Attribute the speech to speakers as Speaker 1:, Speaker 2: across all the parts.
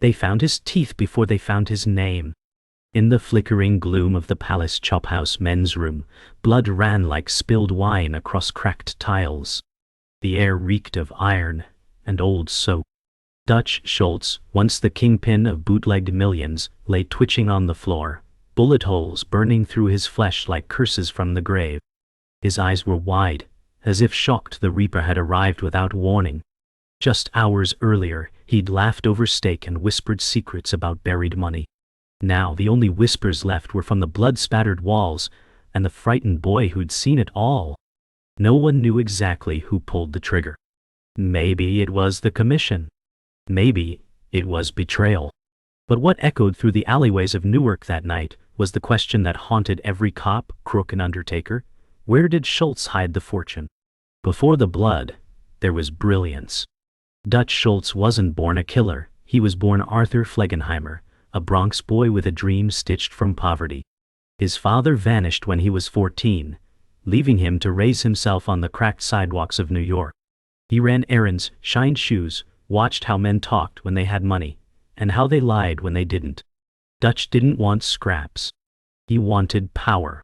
Speaker 1: They found his teeth before they found his name. In the flickering gloom of the palace chophouse men's room, blood ran like spilled wine across cracked tiles. The air reeked of iron and old soap. Dutch Schultz, once the kingpin of bootlegged millions, lay twitching on the floor, bullet holes burning through his flesh like curses from the grave. His eyes were wide, as if shocked the Reaper had arrived without warning. Just hours earlier, he'd laughed over steak and whispered secrets about buried money. Now the only whispers left were from the blood-spattered walls and the frightened boy who'd seen it all. No one knew exactly who pulled the trigger. Maybe it was the commission. Maybe it was betrayal. But what echoed through the alleyways of Newark that night was the question that haunted every cop, crook, and undertaker. Where did Schultz hide the fortune? Before the blood, there was brilliance. Dutch Schultz wasn't born a killer. He was born Arthur Flegenheimer, a Bronx boy with a dream stitched from poverty. His father vanished when he was 14, leaving him to raise himself on the cracked sidewalks of New York. He ran errands, shined shoes, watched how men talked when they had money, and how they lied when they didn't. Dutch didn't want scraps. He wanted power.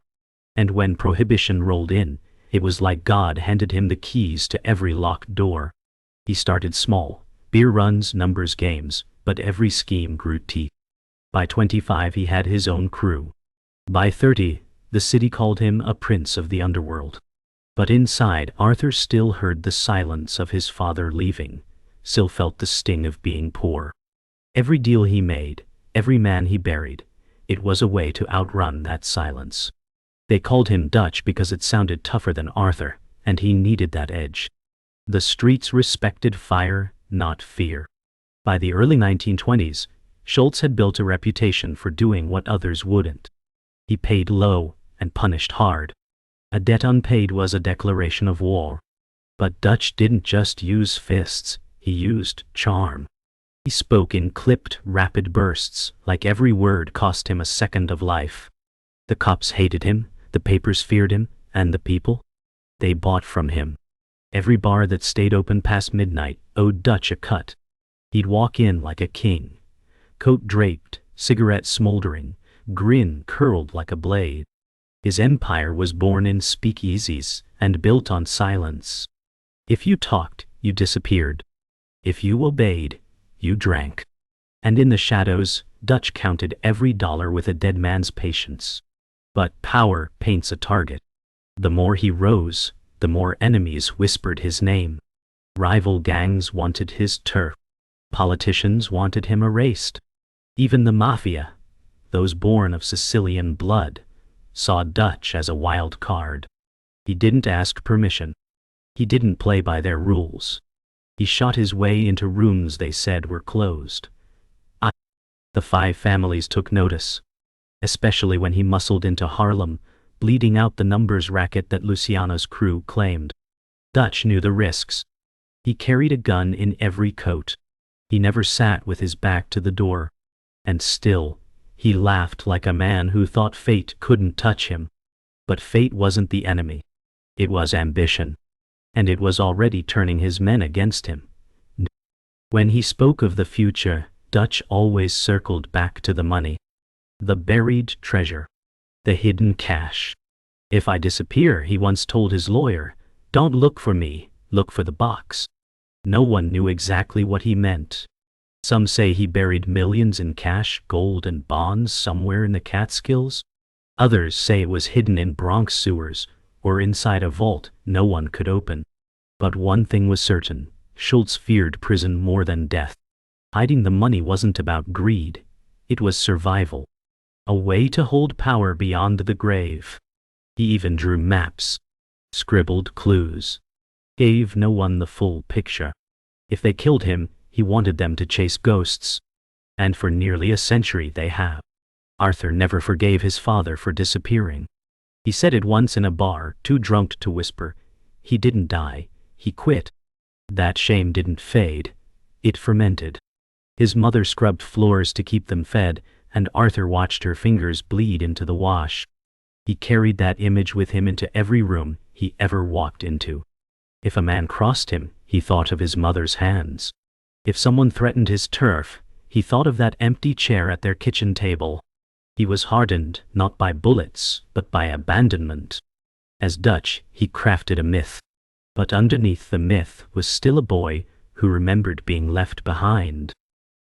Speaker 1: And when prohibition rolled in, it was like God handed him the keys to every locked door. He started small, beer runs, numbers games, but every scheme grew teeth. By 25 he had his own crew. By 30, the city called him a prince of the underworld. But inside, Arthur still heard the silence of his father leaving, still felt the sting of being poor. Every deal he made, every man he buried, it was a way to outrun that silence. They called him Dutch because it sounded tougher than Arthur, and he needed that edge. The streets respected fire, not fear. By the early 1920s, Schultz had built a reputation for doing what others wouldn't. He paid low and punished hard. A debt unpaid was a declaration of war. But Dutch didn't just use fists, he used charm. He spoke in clipped, rapid bursts, like every word cost him a second of life. The cops hated him, the papers feared him, and the people? They bought from him. Every bar that stayed open past midnight owed Dutch a cut. He'd walk in like a king, coat draped, cigarette smoldering, grin curled like a blade. His empire was born in speakeasies and built on silence. If you talked, you disappeared. If you obeyed, you drank. And in the shadows, Dutch counted every dollar with a dead man's patience. But power paints a target. The more he rose, the more enemies whispered his name. Rival gangs wanted his turf. Politicians wanted him erased. Even the Mafia, those born of Sicilian blood, saw Dutch as a wild card. He didn't ask permission. He didn't play by their rules. He shot his way into rooms they said were closed. The 5 families took notice, especially when he muscled into Harlem, bleeding out the numbers racket that Luciano's crew claimed. Dutch knew the risks. He carried a gun in every coat. He never sat with his back to the door. And still, he laughed like a man who thought fate couldn't touch him. But fate wasn't the enemy. It was ambition. And it was already turning his men against him. When he spoke of the future, Dutch always circled back to the money. The buried treasure. The hidden cash. If I disappear, he once told his lawyer, don't look for me, look for the box. No one knew exactly what he meant. Some say he buried millions in cash, gold, and bonds somewhere in the Catskills. Others say it was hidden in Bronx sewers, or inside a vault no one could open. But one thing was certain, Schultz feared prison more than death. Hiding the money wasn't about greed, it was survival. A way to hold power beyond the grave. He even drew maps, scribbled clues, gave no one the full picture. If they killed him, he wanted them to chase ghosts. And for nearly a century they have. Arthur never forgave his father for disappearing. He said it once in a bar, too drunk to whisper. He didn't die, he quit. That shame didn't fade, it fermented. His mother scrubbed floors to keep them fed, and Arthur watched her fingers bleed into the wash. He carried that image with him into every room he ever walked into. If a man crossed him, he thought of his mother's hands. If someone threatened his turf, He thought of that empty chair at their kitchen table. He was hardened, not by bullets, but by abandonment. As Dutch, he crafted a myth. But underneath the myth was still a boy who remembered being left behind.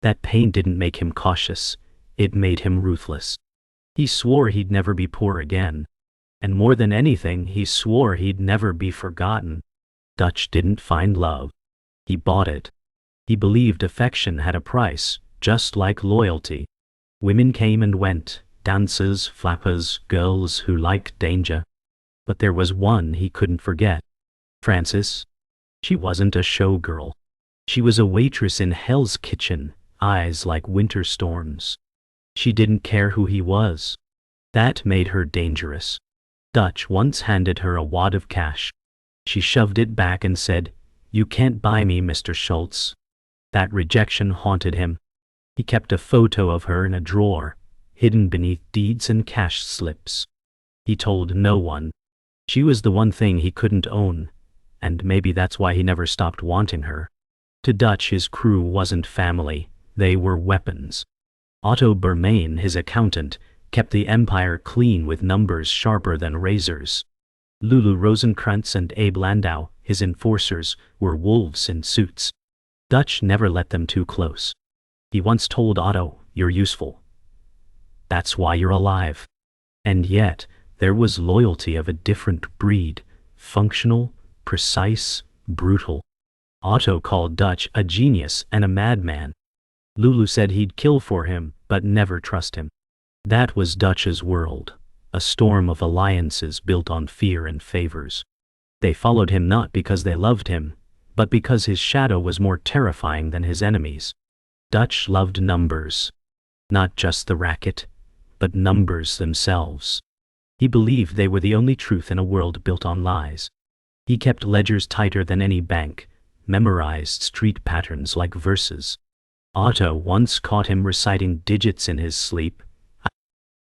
Speaker 1: That pain didn't make him cautious, it made him ruthless. He swore he'd never be poor again. And more than anything, he swore he'd never be forgotten. Dutch didn't find love. He bought it. He believed affection had a price, just like loyalty. Women came and went, dancers, flappers, girls who liked danger. But there was one he couldn't forget. Frances. She wasn't a showgirl. She was a waitress in Hell's Kitchen, eyes like winter storms. She didn't care who he was. That made her dangerous. Dutch once handed her a wad of cash. She shoved it back and said, "You can't buy me, Mr. Schultz." That rejection haunted him. He kept a photo of her in a drawer, hidden beneath deeds and cash slips. He told no one. She was the one thing he couldn't own, and maybe that's why he never stopped wanting her. To Dutch, his crew wasn't family, they were weapons. Otto Bermain, his accountant, kept the empire clean with numbers sharper than razors. Lulu Rosenkrantz and Abe Landau, his enforcers, were wolves in suits. Dutch never let them too close. He once told Otto, "You're useful. That's why you're alive." And yet, there was loyalty of a different breed, functional, precise, brutal. Otto called Dutch a genius and a madman. Lulu said he'd kill for him, but never trust him. That was Dutch's world, a storm of alliances built on fear and favors. They followed him not because they loved him, but because his shadow was more terrifying than his enemies. Dutch loved numbers. Not just the racket, but numbers themselves. He believed they were the only truth in a world built on lies. He kept ledgers tighter than any bank, memorized street patterns like verses. Otto once caught him reciting digits in his sleep.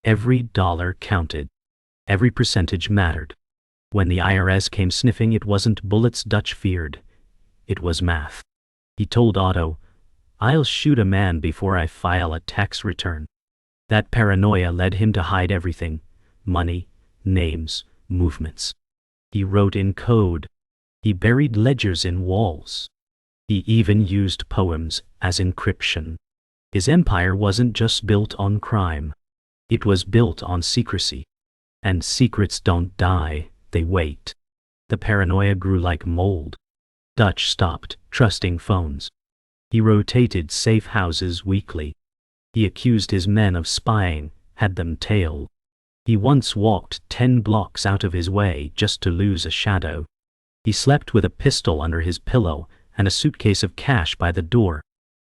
Speaker 1: Every dollar counted. Every percentage mattered. When the IRS came sniffing, it wasn't bullets Dutch feared. It was math. He told Otto, "I'll shoot a man before I file a tax return." That paranoia led him to hide everything: money, names, movements. He wrote in code. He buried ledgers in walls. He even used poems as encryption. His empire wasn't just built on crime. It was built on secrecy. And secrets don't die, they wait. The paranoia grew like mold. Dutch stopped trusting phones. He rotated safe houses weekly. He accused his men of spying, had them tailed. He once walked 10 blocks out of his way just to lose a shadow. He slept with a pistol under his pillow and a suitcase of cash by the door.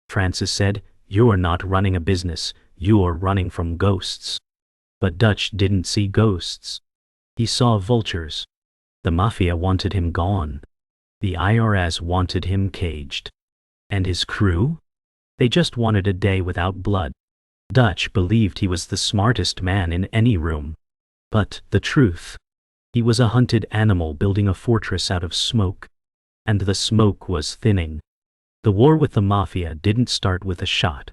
Speaker 1: Frances said, "You're not running a business, you're running from ghosts." But Dutch didn't see ghosts. He saw vultures. The Mafia wanted him gone. The IRS wanted him caged. And his crew? They just wanted a day without blood. Dutch believed he was the smartest man in any room. But the truth? He was a hunted animal building a fortress out of smoke. And the smoke was thinning. The war with the Mafia didn't start with a shot.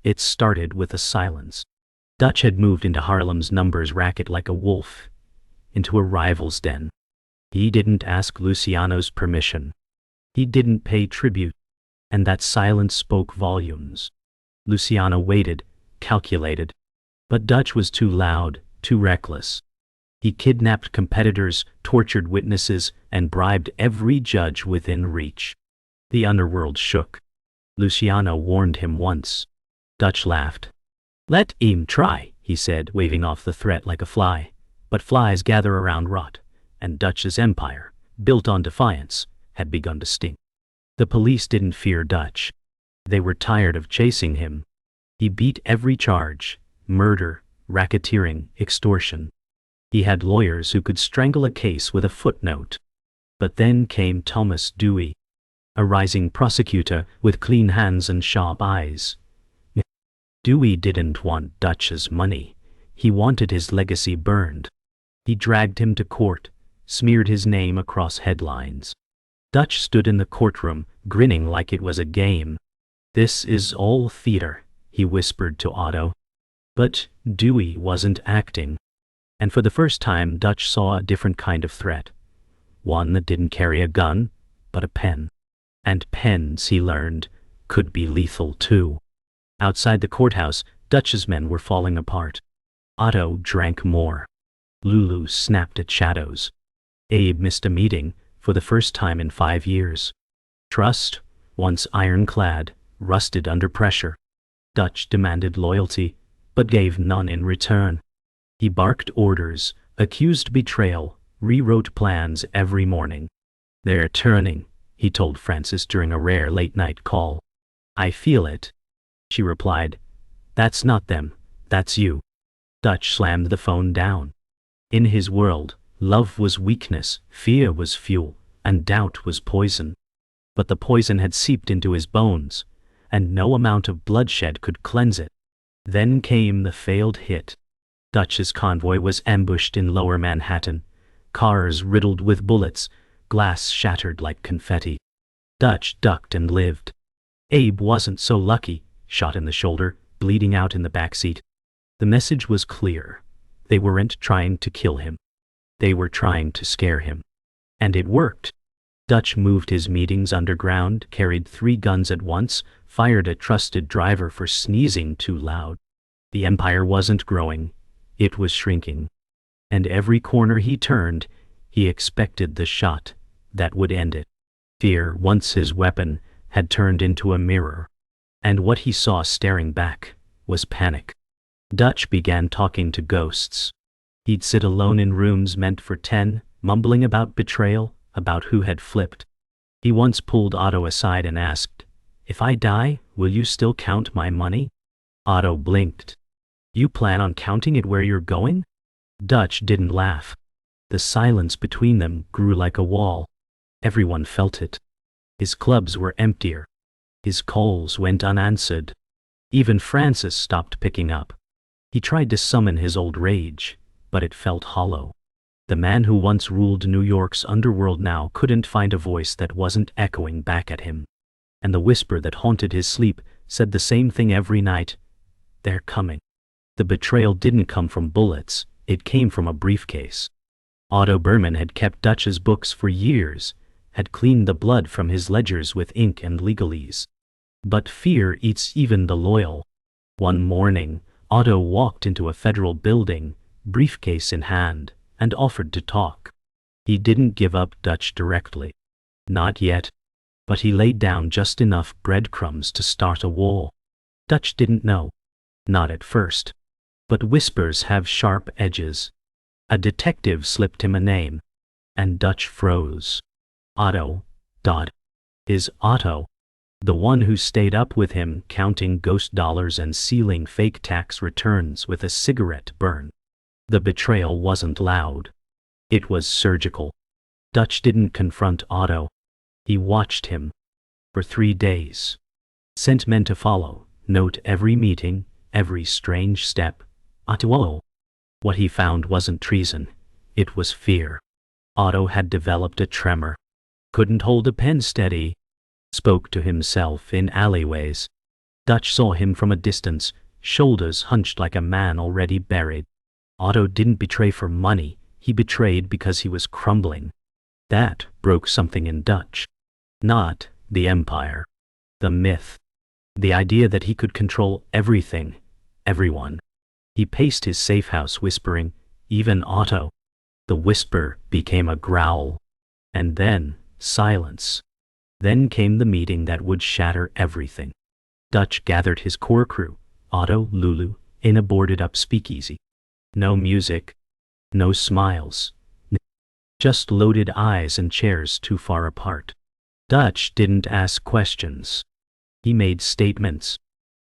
Speaker 1: It started with a silence. Dutch had moved into Harlem's numbers racket like a wolf, into a rival's den. He didn't ask Luciano's permission. He didn't pay tribute. And that silence spoke volumes. Luciano waited, calculated. But Dutch was too loud, too reckless. He kidnapped competitors, tortured witnesses, and bribed every judge within reach. The underworld shook. Luciano warned him once. Dutch laughed. "Let him try," he said, waving off the threat like a fly. But flies gather around rot, and Dutch's empire, built on defiance, had begun to stink. The police didn't fear Dutch. They were tired of chasing him. He beat every charge: murder, racketeering, extortion. He had lawyers who could strangle a case with a footnote. But then came Thomas Dewey, a rising prosecutor with clean hands and sharp eyes. Dewey didn't want Dutch's money. He wanted his legacy burned. He dragged him to court, smeared his name across headlines. Dutch stood in the courtroom, grinning like it was a game. "This is all theater," he whispered to Otto. But Dewey wasn't acting. And for the first time, Dutch saw a different kind of threat. One that didn't carry a gun, but a pen. And pens, he learned, could be lethal too. Outside the courthouse, Dutch's men were falling apart. Otto drank more. Lulu snapped at shadows. Abe missed a meeting for the first time in 5 years. Trust, once ironclad, rusted under pressure. Dutch demanded loyalty, but gave none in return. He barked orders, accused betrayal, rewrote plans every morning. "They're turning," he told Frances during a rare late-night call. "I feel it," she replied. "That's not them, that's you." Dutch slammed the phone down. In his world, love was weakness, fear was fuel, and doubt was poison. But the poison had seeped into his bones, and no amount of bloodshed could cleanse it. Then came the failed hit. Dutch's convoy was ambushed in lower Manhattan, cars riddled with bullets, glass shattered like confetti. Dutch ducked and lived. Abe wasn't so lucky, shot in the shoulder, bleeding out in the backseat. The message was clear. They weren't trying to kill him. They were trying to scare him. And it worked. Dutch moved his meetings underground, carried 3 guns at once, fired a trusted driver for sneezing too loud. The empire wasn't growing. It was shrinking. And every corner he turned, he expected the shot that would end it. Fear, once his weapon, had turned into a mirror. And what he saw staring back was panic. Dutch began talking to ghosts. He'd sit alone in rooms meant for 10, mumbling about betrayal, about who had flipped. He once pulled Otto aside and asked, "If I die, will you still count my money?" Otto blinked. "You plan on counting it where you're going?" Dutch didn't laugh. The silence between them grew like a wall. Everyone felt it. His clubs were emptier. His calls went unanswered. Even Frances stopped picking up. He tried to summon his old rage, but it felt hollow. The man who once ruled New York's underworld now couldn't find a voice that wasn't echoing back at him. And the whisper that haunted his sleep said the same thing every night. "They're coming." The betrayal didn't come from bullets, it came from a briefcase. Otto Berman had kept Dutch's books for years, had cleaned the blood from his ledgers with ink and legalese. But fear eats even the loyal. One morning, Otto walked into a federal building, briefcase in hand, and offered to talk. He didn't give up Dutch directly. Not yet. But he laid down just enough breadcrumbs to start a wall. Dutch didn't know. Not at first. But whispers have sharp edges. A detective slipped him a name. And Dutch froze. Otto. Is Otto the one who stayed up with him, counting ghost dollars and sealing fake tax returns with a cigarette burn? The betrayal wasn't loud. It was surgical. Dutch didn't confront Otto. He watched him. For 3 days. Sent men to follow, note every meeting, every strange step. Otto. What he found wasn't treason. It was fear. Otto had developed a tremor. Couldn't hold a pen steady. Spoke to himself in alleyways. Dutch saw him from a distance, shoulders hunched like a man already buried. Otto didn't betray for money, he betrayed because he was crumbling. That broke something in Dutch. Not the empire. The myth. The idea that he could control everything, everyone. He paced his safe house whispering, "Even Otto." The whisper became a growl. And then, silence. Then came the meeting that would shatter everything. Dutch gathered his core crew, Otto, Lulu, in a boarded-up speakeasy. No music. No smiles. Just loaded eyes and chairs too far apart. Dutch didn't ask questions. He made statements.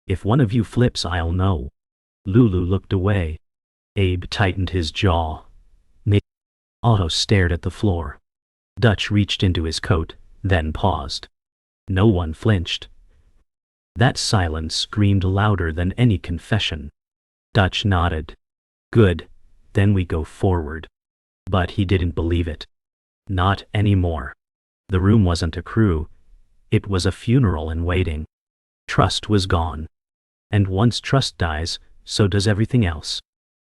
Speaker 1: "If one of you flips, I'll know." Lulu looked away. Abe tightened his jaw. Otto stared at the floor. Dutch reached into his coat, then paused. No one flinched. That silence screamed louder than any confession. Dutch nodded. "Good, then we go forward." But he didn't believe it. Not anymore. The room wasn't a crew. It was a funeral in waiting. Trust was gone. And once trust dies, so does everything else.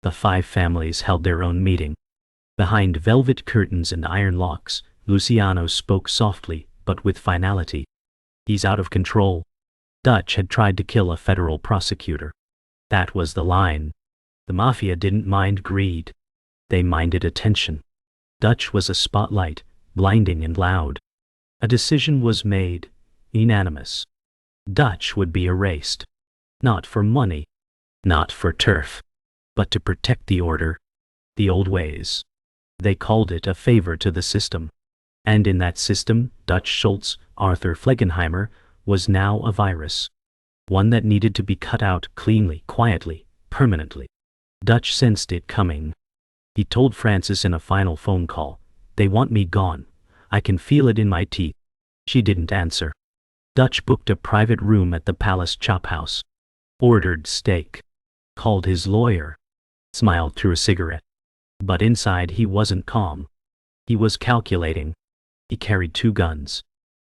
Speaker 1: The 5 families held their own meeting. Behind velvet curtains and iron locks, Luciano spoke softly, but with finality. He's out of control. Dutch had tried to kill a federal prosecutor. That was the line. The Mafia didn't mind greed. They minded attention. Dutch was a spotlight, blinding and loud. A decision was made, unanimous. Dutch would be erased. Not for money, not for turf, but to protect the order, the old ways. They called it a favor to the system. And in that system, Dutch Schultz, Arthur Fleckenheimer, was now a virus. One that needed to be cut out cleanly, quietly, permanently. Dutch sensed it coming. He told Frances in a final phone call, "They want me gone. I can feel it in my teeth." She didn't answer. Dutch booked a private room at the Palace Chop House. Ordered steak. Called his lawyer. Smiled through a cigarette. But inside he wasn't calm. He was calculating. He carried 2 guns.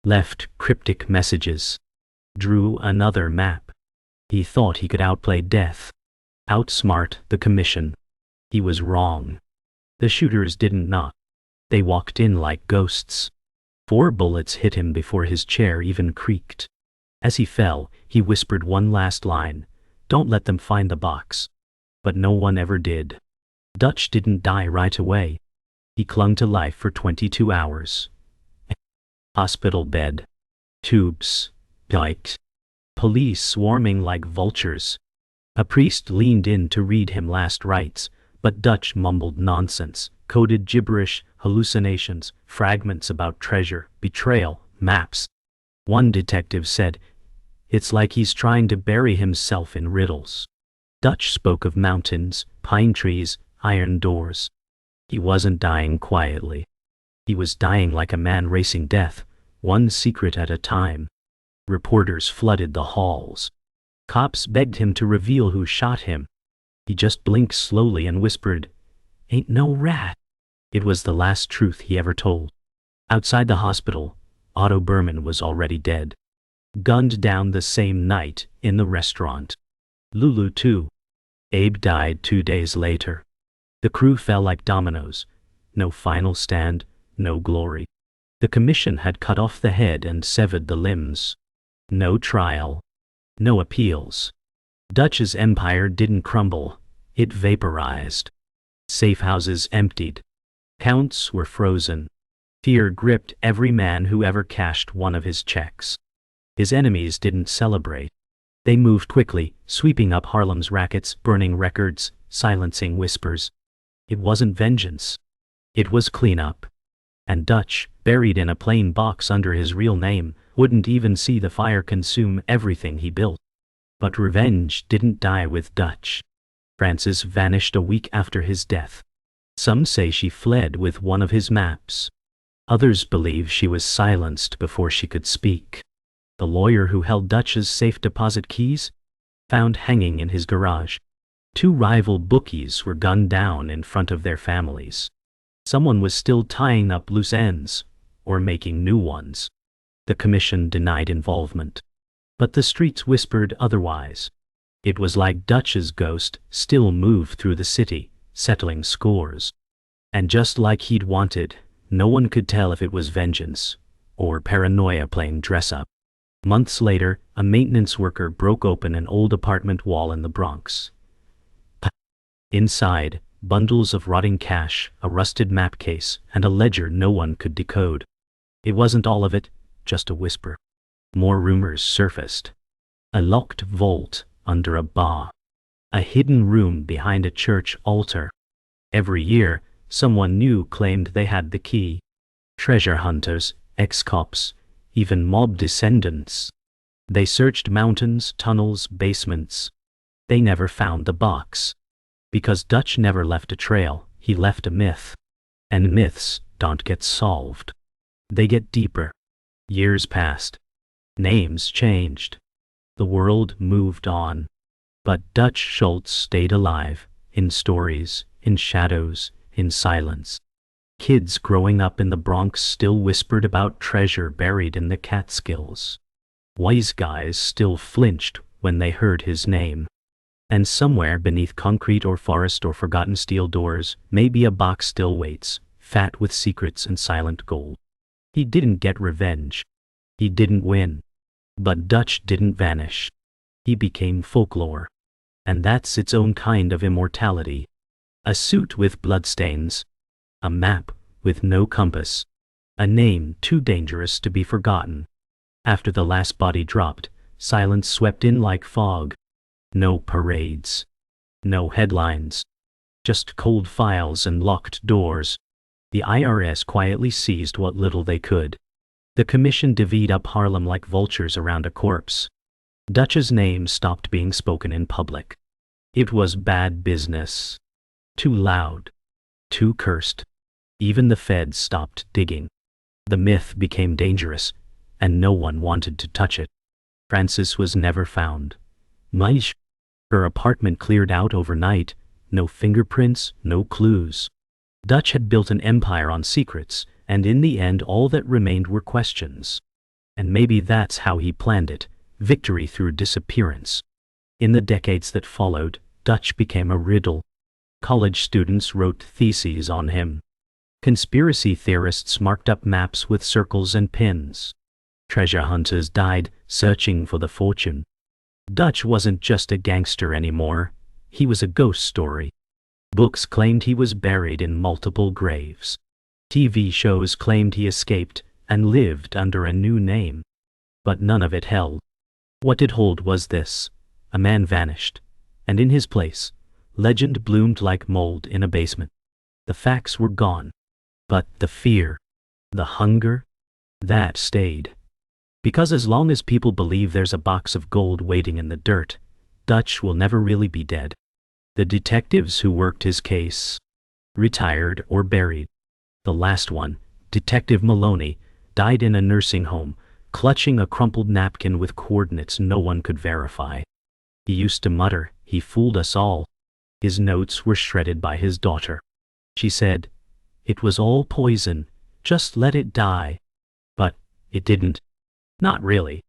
Speaker 1: Left cryptic messages. Drew another map. He thought he could outplay death. Outsmart the commission. He was wrong. The shooters didn't knock. They walked in like ghosts. 4 bullets hit him before his chair even creaked. As he fell, he whispered one last line, "Don't let them find the box." But no one ever did. Dutch didn't die right away. He clung to life for 22 hours. Hospital bed. Tubes. Yikes. Police swarming like vultures. A priest leaned in to read him last rites, but Dutch mumbled nonsense, coded gibberish, hallucinations, fragments about treasure, betrayal, maps. One detective said, "It's like he's trying to bury himself in riddles." Dutch spoke of mountains, pine trees, iron doors. He wasn't dying quietly. He was dying like a man racing death, one secret at a time. Reporters flooded the halls. Cops begged him to reveal who shot him. He just blinked slowly and whispered, "Ain't no rat." It was the last truth he ever told. Outside the hospital, Otto Berman was already dead. Gunned down the same night in the restaurant. Lulu too. Abe died 2 days later. The crew fell like dominoes. No final stand, no glory. The commission had cut off the head and severed the limbs. No trial. No appeals. Dutch's empire didn't crumble. It vaporized. Safe houses emptied. Counts were frozen. Fear gripped every man who ever cashed one of his checks. His enemies didn't celebrate. They moved quickly, sweeping up Harlem's rackets, burning records, silencing whispers. It wasn't vengeance. It was cleanup. And Dutch, buried in a plain box under his real name, wouldn't even see the fire consume everything he built. But revenge didn't die with Dutch. Frances vanished a week after his death. Some say she fled with one of his maps. Others believe she was silenced before she could speak. The lawyer who held Dutch's safe deposit keys? Found hanging in his garage. 2 rival bookies were gunned down in front of their families. Someone was still tying up loose ends, or making new ones. The commission denied involvement. But the streets whispered otherwise. It was like Dutch's ghost still moved through the city, settling scores. And just like he'd wanted, no one could tell if it was vengeance, or paranoia playing dress-up. Months later, a maintenance worker broke open an old apartment wall in the Bronx. Inside, bundles of rotting cash, a rusted map case, and a ledger no one could decode. It wasn't all of it, just a whisper. More rumors surfaced. A locked vault under a bar. A hidden room behind a church altar. Every year, someone new claimed they had the key. Treasure hunters, ex-cops, even mob descendants. They searched mountains, tunnels, basements. They never found the box. Because Dutch never left a trail, he left a myth. And myths don't get solved. They get deeper. Years passed. Names changed. The world moved on. But Dutch Schultz stayed alive, in stories, in shadows, in silence. Kids growing up in the Bronx still whispered about treasure buried in the Catskills. Wise guys still flinched when they heard his name. And somewhere beneath concrete or forest or forgotten steel doors, maybe a box still waits, fat with secrets and silent gold. He didn't get revenge. He didn't win. But Dutch didn't vanish. He became folklore. And that's its own kind of immortality. A suit with bloodstains. A map with no compass. A name too dangerous to be forgotten. After the last body dropped, silence swept in like fog. No parades. No headlines. Just cold files and locked doors. The IRS quietly seized what little they could. The commission divvied up Harlem like vultures around a corpse. Dutch's name stopped being spoken in public. It was bad business. Too loud. Too cursed. Even the feds stopped digging. The myth became dangerous, and no one wanted to touch it. Frances was never found. Her apartment cleared out overnight. No fingerprints, no clues. Dutch had built an empire on secrets, and in the end all that remained were questions. And maybe that's how he planned it, victory through disappearance. In the decades that followed, Dutch became a riddle. College students wrote theses on him. Conspiracy theorists marked up maps with circles and pins. Treasure hunters died, searching for the fortune. Dutch wasn't just a gangster anymore. He was a ghost story. Books claimed he was buried in multiple graves. TV shows claimed he escaped and lived under a new name. But none of it held. What did hold was this: a man vanished, and in his place, legend bloomed like mold in a basement. The facts were gone. But the fear, the hunger, that stayed. Because as long as people believe there's a box of gold waiting in the dirt, Dutch will never really be dead. The detectives who worked his case retired or buried. The last one, Detective Maloney, died in a nursing home, clutching a crumpled napkin with coordinates no one could verify. He used to mutter, "He fooled us all." His notes were shredded by his daughter. She said, "It was all poison, just let it die." But it didn't. Not really.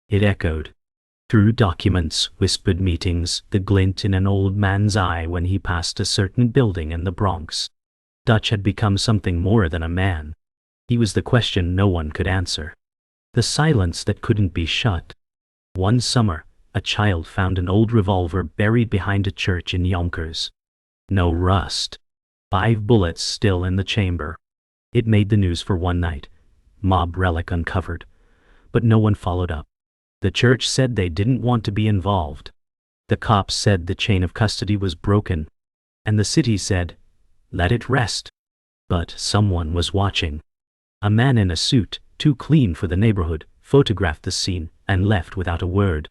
Speaker 1: It echoed. Through documents, whispered meetings, the glint in an old man's eye when he passed a certain building in the Bronx. Dutch had become something more than a man. He was the question no one could answer. The silence that couldn't be shut. One summer, a child found an old revolver buried behind a church in Yonkers. No rust. 5 bullets still in the chamber. It made the news for one night. Mob relic uncovered. But no one followed up. The church said they didn't want to be involved. The cops said the chain of custody was broken. And the city said, let it rest. But someone was watching. A man in a suit, too clean for the neighborhood, photographed the scene and left without a word.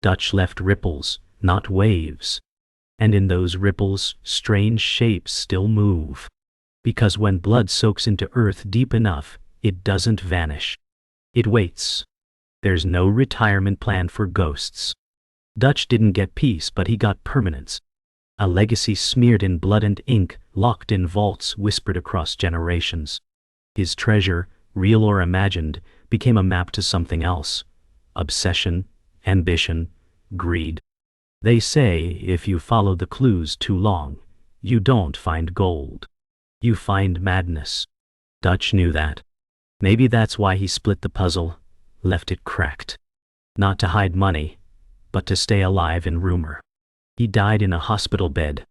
Speaker 1: Dutch left ripples, not waves. And in those ripples, strange shapes still move. Because when blood soaks into earth deep enough, it doesn't vanish. It waits. There's no retirement plan for ghosts. Dutch didn't get peace, but he got permanence. A legacy smeared in blood and ink, locked in vaults, whispered across generations. His treasure, real or imagined, became a map to something else. Obsession, ambition, greed. They say if you follow the clues too long, you don't find gold. You find madness. Dutch knew that. Maybe that's why he split the puzzle, left it cracked. Not to hide money, but to stay alive in rumor. He died in a hospital bed.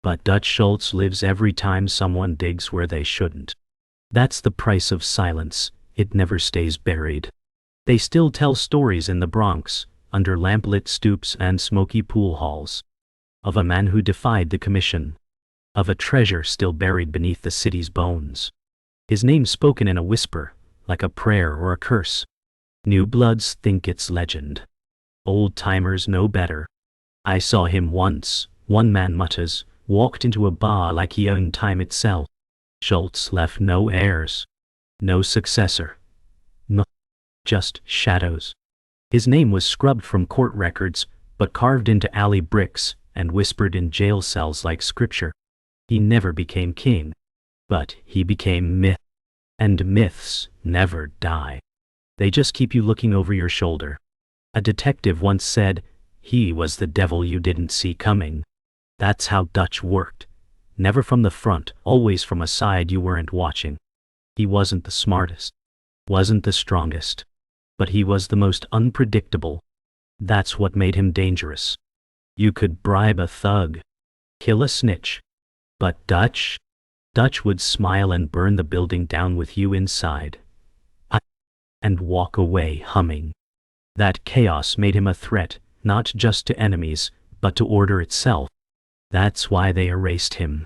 Speaker 1: But Dutch Schultz lives every time someone digs where they shouldn't. That's the price of silence. It never stays buried. They still tell stories in the Bronx, under lamplit stoops and smoky pool halls. Of a man who defied the commission. Of a treasure still buried beneath the city's bones. His name spoken in a whisper, like a prayer or a curse. New bloods think it's legend. Old-timers know better. I saw him once, one man mutters, walked into a bar like he owned time itself. Schultz left no heirs. No successor. No. Just shadows. His name was scrubbed from court records, but carved into alley bricks and whispered in jail cells like scripture. He never became king. But he became myth. And myths never die. They just keep you looking over your shoulder. A detective once said, He was the devil you didn't see coming. That's how Dutch worked. Never from the front, always from a side you weren't watching. He wasn't the smartest, wasn't the strongest, but he was the most unpredictable. That's what made him dangerous. You could bribe a thug, kill a snitch, but Dutch would smile and burn the building down with you inside. And walk away humming. That chaos made him a threat, not just to enemies, but to order itself. That's why they erased him.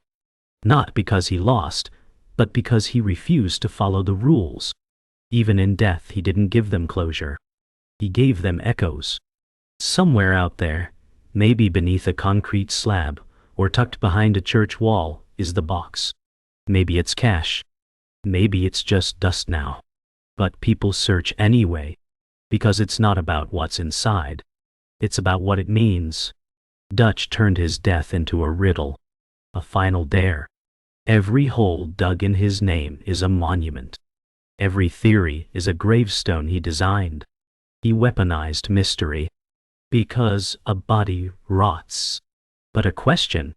Speaker 1: Not because he lost, but because he refused to follow the rules. Even in death he didn't give them closure. He gave them echoes. Somewhere out there, maybe beneath a concrete slab, or tucked behind a church wall, is the box. Maybe it's cash. Maybe it's just dust now. But people search anyway, because it's not about what's inside. It's about what it means. Dutch turned his death into a riddle, a final dare. Every hole dug in his name is a monument. Every theory is a gravestone he designed. He weaponized mystery, because a body rots. But a question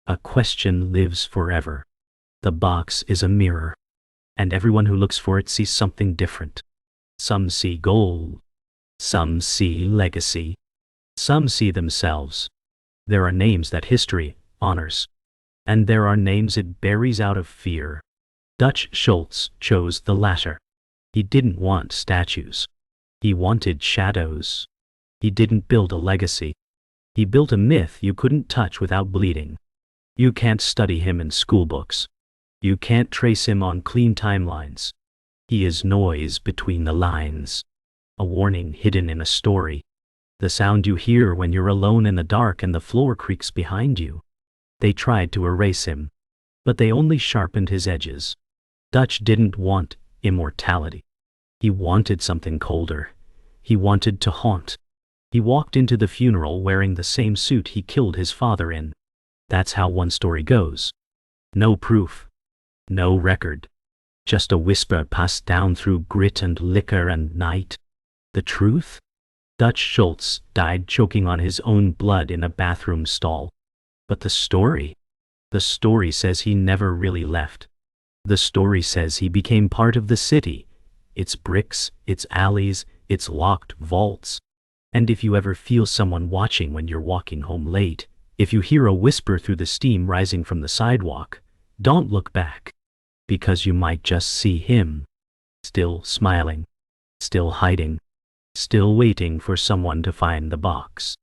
Speaker 1: lives forever. The box is a mirror, and everyone who looks for it sees something different. Some see gold, some see legacy, some see themselves. There are names that history honors, and there are names it buries out of fear. Dutch Schultz chose the latter. He didn't want statues. He wanted shadows. He didn't build a legacy. He built a myth you couldn't touch without bleeding. You can't study him in schoolbooks. You can't trace him on clean timelines. He is noise between the lines, a warning hidden in a story, the sound you hear when you're alone in the dark and the floor creaks behind you. They tried to erase him, but they only sharpened his edges. Dutch didn't want immortality. He wanted something colder. He wanted to haunt. He walked into the funeral wearing the same suit he killed his father in. That's how one story goes. No proof. No record. Just a whisper passed down through grit and liquor and night. The truth? Dutch Schultz died choking on his own blood in a bathroom stall. But the story? The story says he never really left. The story says he became part of the city. Its bricks, its alleys, its locked vaults. And if you ever feel someone watching when you're walking home late, if you hear a whisper through the steam rising from the sidewalk, don't look back, because you might just see him, still smiling, still hiding, still waiting for someone to find the box.